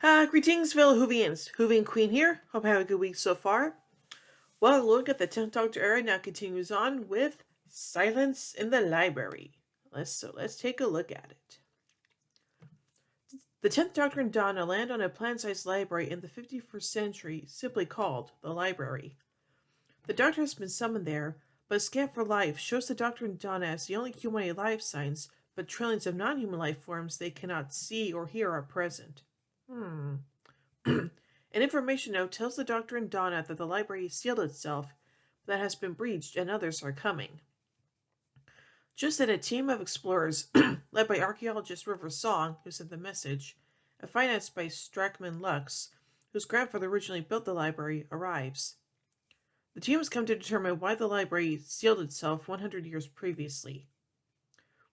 Greetings, fellow Whovians. Whovian Queen here. Hope you have a good week so far. Well, a look at the 10th Doctor era now continues on with Silence in the Library. Let's take a look at it. The 10th Doctor and Donna land on a plant-sized library in the 51st century, simply called the Library. The Doctor has been summoned there, but a scan for life shows the Doctor and Donna as the only humanoid life signs, but trillions of non-human life forms they cannot see or hear are present. An information note tells the Doctor and Donna that the library has sealed itself, but that has been breached and others are coming. Just then, a team of explorers, led by archaeologist River Song, who sent the message, and financed by Strachman Lux, whose grandfather originally built the library, arrives. The team has come to determine why the library sealed itself 100 years previously.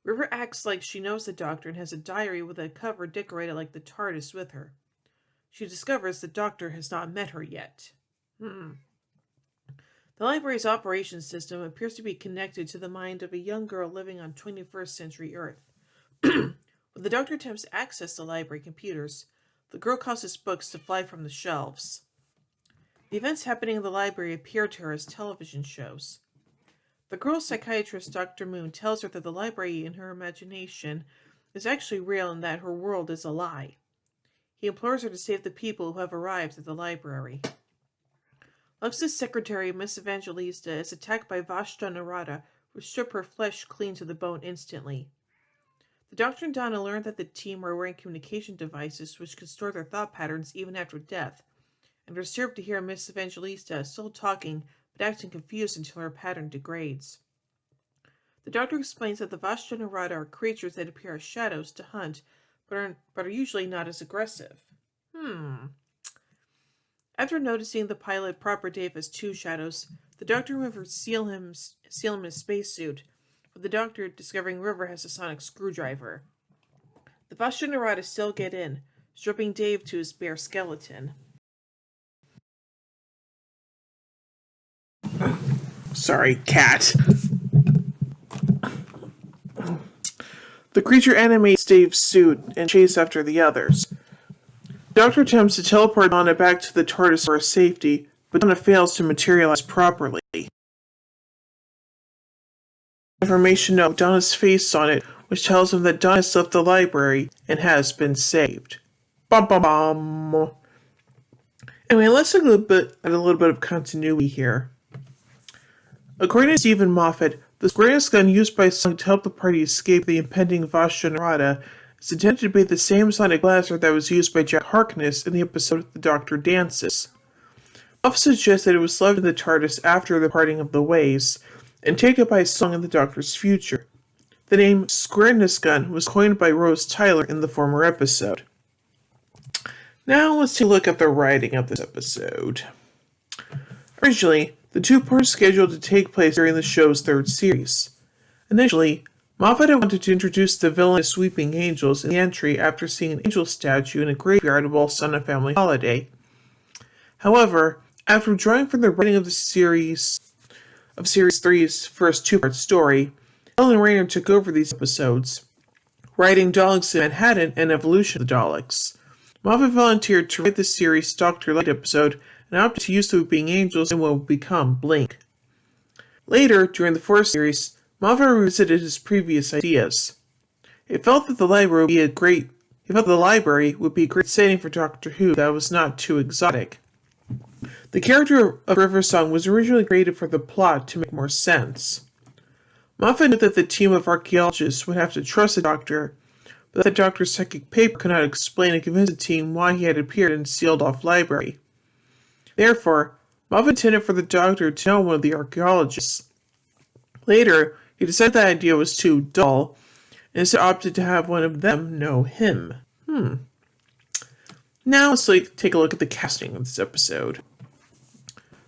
River acts like she knows the Doctor and has a diary with a cover decorated like the TARDIS with her. She discovers the Doctor has not met her yet. The library's operations system appears to be connected to the mind of a young girl living on 21st century Earth. When the Doctor attempts to access the library computers, the girl causes books to fly from the shelves. The events happening in the library appear to her as television shows. The girl's psychiatrist, Dr. Moon, tells her that the library in her imagination is actually real and that her world is a lie. He implores her to save the people who have arrived at the library. Lux's secretary, Miss Evangelista, is attacked by Vashta Narada, who strip her flesh clean to the bone instantly. The Doctor and Donna learn that the team are wearing communication devices which can store their thought patterns even after death, and are disturbed to hear Miss Evangelista still talking but acting confused until her pattern degrades. The Doctor explains that the Vashta Narada are creatures that appear as shadows to hunt, but are usually not as aggressive. After noticing the pilot Proper Dave has two shadows, the Doctor and River seal him in a spacesuit, with the Doctor discovering River has a sonic screwdriver. The Vashta Narada still get in, stripping Dave to his bare skeleton. Sorry, cat. The creature animates Dave's suit and chases after the others. The Doctor attempts to teleport Donna back to the TARDIS for safety, but Donna fails to materialize properly. Information note Donna's face on it, which tells him that Donna has left the library and has been saved. Bum bum bum. Anyway, let's look at a little bit of continuity here. According to Stephen Moffat, the greatest gun used by Song to help the party escape the impending Vashta Narada is intended to be the same sonic blaster that was used by Jack Harkness in the episode The Doctor Dances. Moffat suggests that it was left in the TARDIS after the parting of the ways, and taken by Song in the Doctor's future. The name Squareness Gun was coined by Rose Tyler in the former episode. Now let's take a look at the writing of this episode. Originally, the two parts were scheduled to take place during the show's third series. Initially, Moffat had wanted to introduce the villainous Weeping Angels in the entry after seeing an angel statue in a graveyard whilst on a family holiday. However, after drawing from the writing of Series 3's first two-part story, Ellen Rayner took over these episodes, writing Daleks in Manhattan and Evolution of the Daleks. Moffat volunteered to write the series' Dr. Light episode and opted to use the Weeping Angels in what would become Blink. Later, during the fourth series, Moffat revisited his previous ideas. He felt that the library would be a great setting for Doctor Who that was not too exotic. The character of River Song was originally created for the plot to make more sense. Moffat knew that the team of archaeologists would have to trust the Doctor, but that the Doctor's psychic paper could not explain and convince the team why he had appeared in a sealed-off library. Therefore, Moffat intended for the Doctor to know one of the archaeologists. Later, he decided that idea was too dull, and instead opted to have one of them know him. Now let's take a look at the casting of this episode.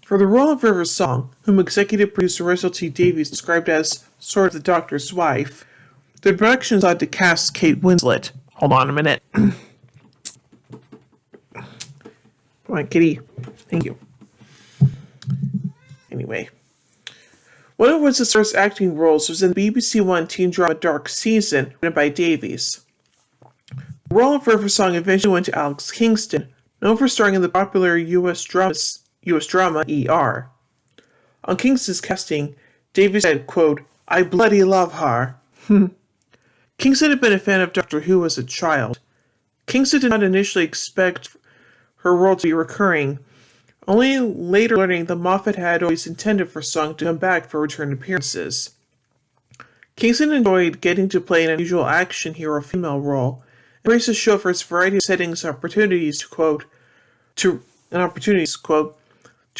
For the role of River Song, whom executive producer Russell T Davies described as sort of the Doctor's wife, the production decided to cast Kate Winslet. Hold on a minute. Come on, kitty. Thank you. Anyway. One of Winslet's first acting roles was in the BBC One teen drama Dark Season, written by Davies. The The role of River Song eventually went to Alex Kingston, known for starring in the popular U.S. drama ER. On Kingston's casting, Davies said, quote, "I bloody love her." Kingston had been a fan of Doctor Who as a child. Kingston did not initially expect her role to be recurring, only later learning that Moffat had always intended for Song to come back for return appearances. Kingston enjoyed getting to play an unusual action hero female role, and praised the show for its variety of settings and opportunities to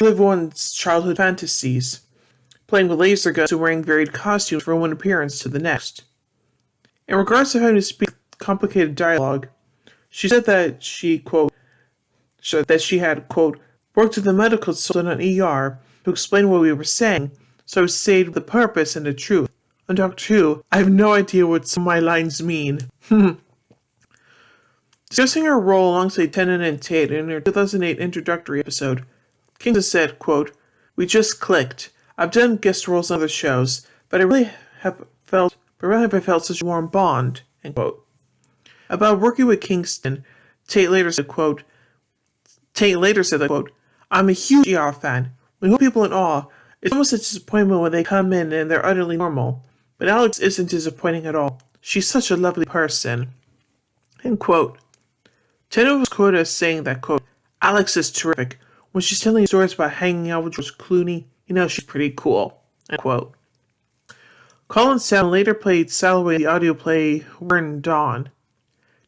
live one's childhood fantasies, playing with laser guns and wearing varied costumes from one appearance to the next. In regards to having to speak complicated dialogue, she said that she had, quote, worked with the medical consultant on ER to explain what we were saying, so I would say the purpose and the truth. On Doctor Who, I have no idea what some of my lines mean. Discussing her role alongside Tennant and Tate in her 2008 introductory episode, Kingston said, quote, "We just clicked. I've done guest roles on other shows, but I really have felt such a warm bond," end quote. About working with Kingston, Tate later said, quote, "I'm a huge ER fan. When you hold people in awe, it's almost a disappointment when they come in and they're utterly normal. But Alex isn't disappointing at all. She's such a lovely person," end quote. Tennant was quoted as saying that, quote, "Alex is terrific. When she's telling stories about hanging out with George Clooney, you know she's pretty cool," end quote. Colin Salmon later played Salway in the audio play Wern Dawn.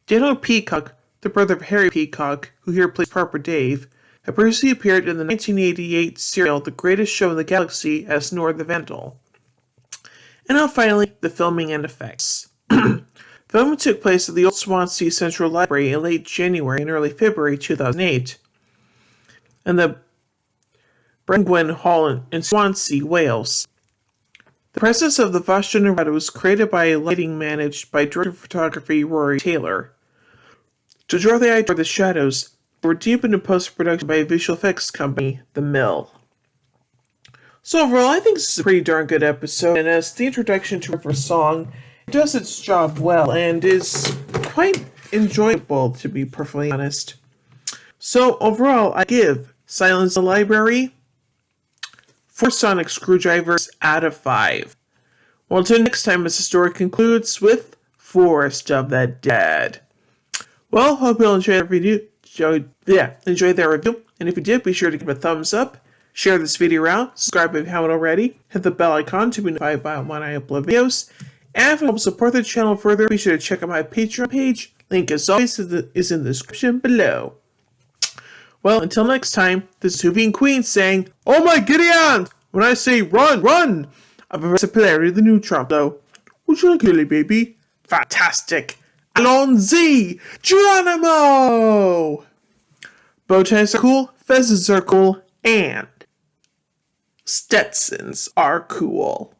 Daniel Peacock, the brother of Harry Peacock, who here plays Harper Dave, had previously appeared in the 1988 serial The Greatest Show in the Galaxy as Nord the Vandal. And now finally, the filming and effects. Filming took place at the Old Swansea Central Library in late January and early February 2008, and the Brangwen Hall in Swansea, Wales. The presence of the Vashta Nerada was created by lighting managed by director of photography Rory Taylor. To draw the eye toward the shadows, they were deepened in post-production by a visual effects company, The Mill. So overall, I think this is a pretty darn good episode, and as the introduction to River Song, it does its job well and is quite enjoyable, to be perfectly honest. So overall, I give Silence in the Library 4 sonic screwdrivers out of 5. Well, until next time, as the story concludes with Forest of the Dead. Well, hope you'll enjoy that review. And if you did, be sure to give it a thumbs up, share this video around, subscribe if you haven't already, hit the bell icon to be notified when I upload videos, and if you want to support the channel further, be sure to check out my Patreon page. Link, as always, is in the description below. Well, until next time, this is Hoovy and Queen saying, "Oh my Gideon! When I say run, run! I prefer the polarity of the neutron flow. Would you like Lily, baby? Fantastic! Alonzi! Geronimo!" Bow ties are cool, fezzes are cool, and Stetsons are cool.